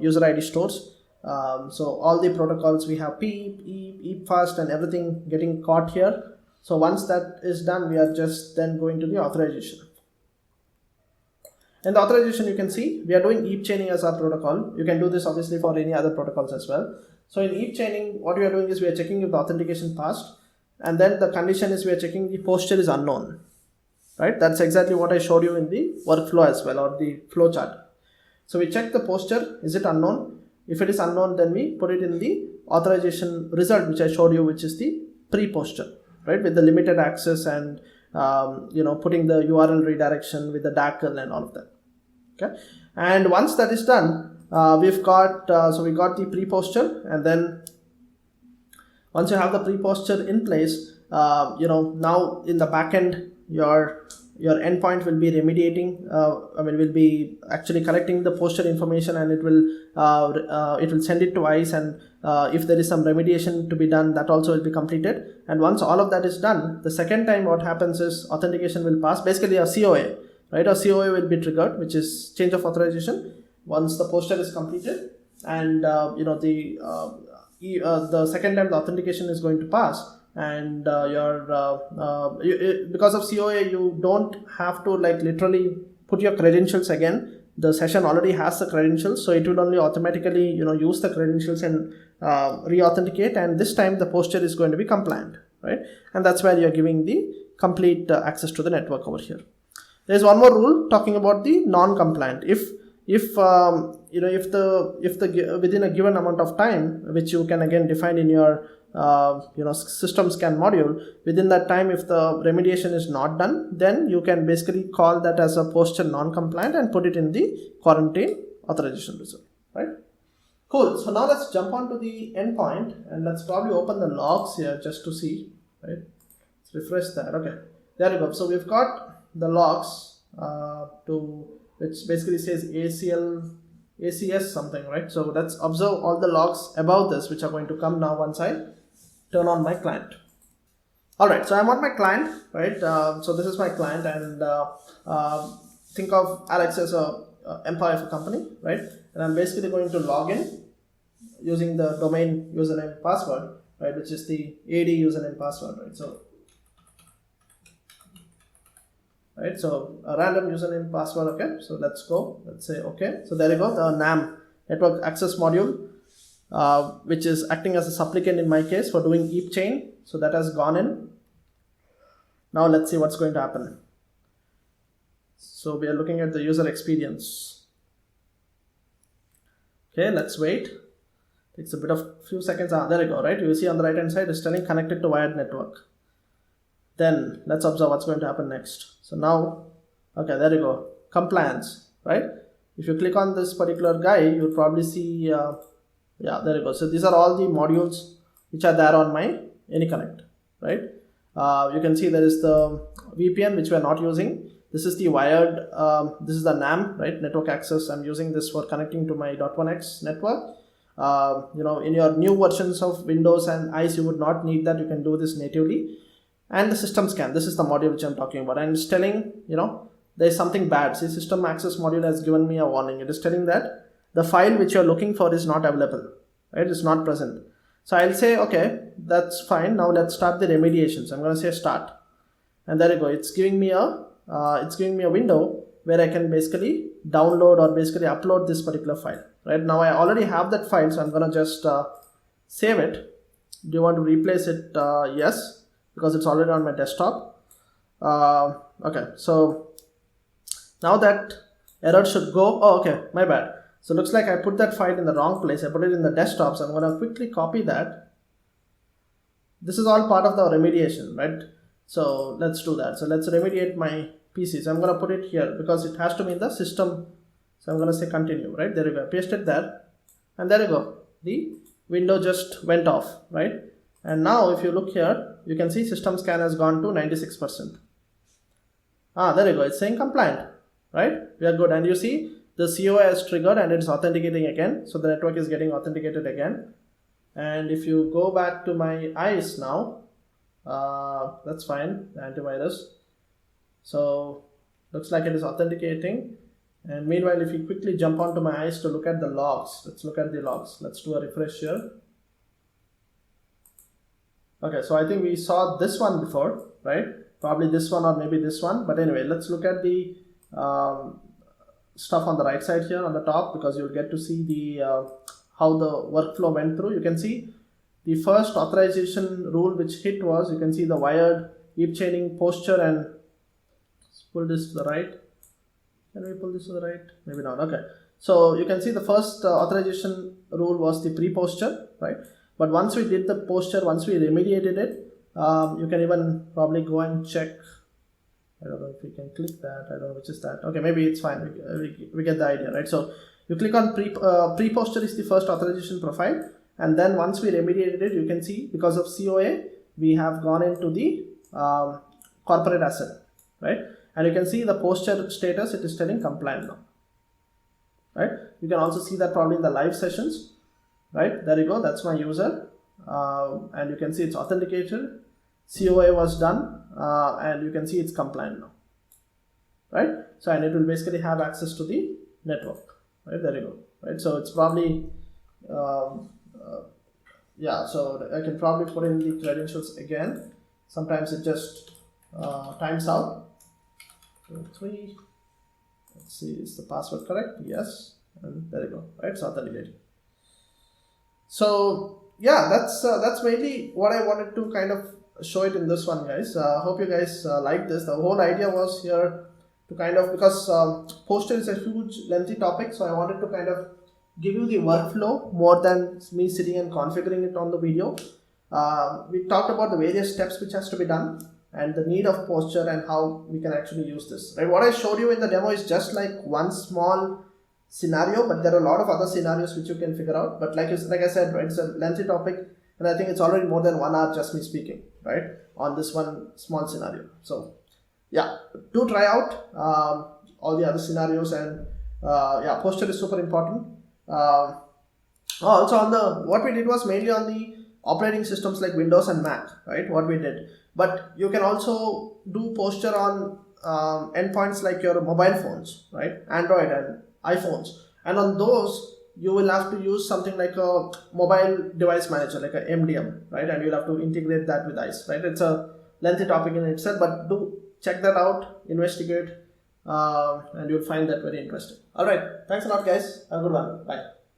user ID stores. So all the protocols, we have PEEP, EEP fast, and everything getting caught here. So once that is done, we are just then going to the authorization. In the authorization, you can see we are doing EEP chaining as our protocol. You can do this obviously for any other protocols as well. So in EEP chaining, what we are doing is we are checking if the authentication passed, and then the condition is we are checking the posture is unknown, right? That's exactly what I showed you in the workflow as well, or the flow chart. So we check the posture, is it unknown? If it is unknown, then we put it in the authorization result, which I showed you, which is the pre-posture, right? With the limited access and, putting the URL redirection with the DACL and all of that. Okay. And once that is done, we've got, so we got the pre-posture, and then once you have the pre-posture in place, now in the backend, your your endpoint will be remediating, will be actually collecting the posture information, and it will send it to ISE, and if there is some remediation to be done, that also will be completed. And once all of that is done, the second time what happens is authentication will pass, basically a COA, right? A COA will be triggered, which is change of authorization, once the posture is completed, and the second time the authentication is going to pass. And because of COA, you don't have to like literally put your credentials again. The session already has the credentials, so it will only automatically use the credentials and re-authenticate, and this time the posture is going to be compliant, right? And that's where you're giving the complete access to the network over here. There's one more rule talking about the non-compliant. If within a given amount of time, which you can again define in your system scan module, within that time, if the remediation is not done, then you can basically call that as a posture non-compliant and put it in the quarantine authorization result, right? Cool. So now let's jump on to the endpoint, and let's probably open the logs here just to see, right? Let's refresh that. Okay, there you go. So we've got the logs which basically says ACS something, right? So let's observe all the logs about this, which are going to come now once I turn on my client. All right, so I'm on my client, right? So this is my client, and think of Alex as a employee of a company, right? And I'm basically going to log in using the domain username and password, right? Which is the AD username password, right? So a random username password. Okay, so let's go. Let's say okay. So there you go, the NAM, network access module, which is acting as a supplicant in my case for doing heap chain. So that has gone in. Now let's see what's going to happen. So we are looking at the user experience. Okay, let's wait. Takes a bit of few seconds. There you go, right? You see on the right hand side, it's telling connected to wired network. Then let's observe what's going to happen next. So now, okay, there you go, compliance, right? If you click on this particular guy, you'll probably see, yeah, there you go. So these are all the modules which are there on my AnyConnect, right? You can see there is the VPN, which we are not using. This is the wired, this is the NAM, right? Network access. I'm using this for connecting to my .1x network. In your new versions of Windows and ISE, you would not need that. You can do this natively. And the system scan, this is the module which I'm talking about, and it's telling, there's something bad. See, system access module has given me a warning. It is telling that the file which you're looking for is not available, right? It's not present. So I'll say, okay, that's fine. Now let's start the remediation. So I'm going to say start, and there you go. It's giving me a window where I can basically download or basically upload this particular file, right? Now I already have that file, so I'm going to just save it. Do you want to replace it? Yes, because it's already on my desktop. Okay, so now that error should go. Oh, okay, my bad. So looks like I put that file in the wrong place. I put it in the desktop, so I'm going to quickly copy that. This is all part of the remediation, right? So let's do that. So let's remediate my PC. So I'm going to put it here because it has to be in the system. So I'm going to say continue, right? There you go. Paste it there, and there you go. The window just went off, right? And now if you look here, you can see system scan has gone to 96%. There you go. It's saying compliant, right? We are good. And you see the COA has triggered and it's authenticating again. So the network is getting authenticated again. And if you go back to my ISE now, that's fine, the antivirus. So looks like it is authenticating. And meanwhile, if you quickly jump onto my ISE to look at the logs, let's look at the logs. Let's do a refresh here. Okay, so I think we saw this one before, right? Probably this one or maybe this one. But anyway, let's look at the stuff on the right side here on the top, because you'll get to see the how the workflow went through. You can see the first authorization rule which hit was, you can see the wired heap chaining posture, and let's pull this to the right. Can we pull this to the right? Maybe not. Okay. So you can see the first authorization rule was the pre-posture, right? But once we did the posture, once we remediated it, you can even probably go and check. I don't know if we can click that. I don't know which is that. Okay, maybe it's fine. We get the idea, right? So you click on pre-posture is the first authorization profile. And then once we remediated it, you can see because of COA, we have gone into the corporate asset, right? and you can see the posture status, it is telling compliant now, right? You can also see that probably in the live sessions, right? There you go, that's my user, and you can see it's authenticated, COA was done, and you can see it's compliant now, right? So, and it will basically have access to the network, right? There you go, right? So it's probably yeah, so I can probably put in the credentials again. Sometimes it just times out. 2, 3. Let's see, is the password correct? Yes, and there you go, right? It's authenticated. So yeah, that's mainly what I wanted to kind of show it in this one, guys. Hope you guys like this. The whole idea was here to kind of, because posture is a huge lengthy topic, so I wanted to kind of give you the workflow more than me sitting and configuring it on the video. We talked about the various steps which has to be done and the need of posture and how we can actually use this, right? What I showed you in the demo is just like one small scenario, but there are a lot of other scenarios which you can figure out. But like I said, right, it's a lengthy topic, and I think it's already more than 1 hour just me speaking, right, on this one small scenario. So yeah, do try out all the other scenarios, and yeah, posture is super important. Also on the, what we did was mainly on the operating systems like Windows and Mac, right, what we did. But you can also do posture on endpoints like your mobile phones, right, Android and iPhones, and on those you will have to use something like a mobile device manager, like a MDM, right, and you'll have to integrate that with ISE, right. It's a lengthy topic in itself, but do check that out, investigate, and you'll find that very interesting. All right, thanks a lot, guys. Have a good one. Bye.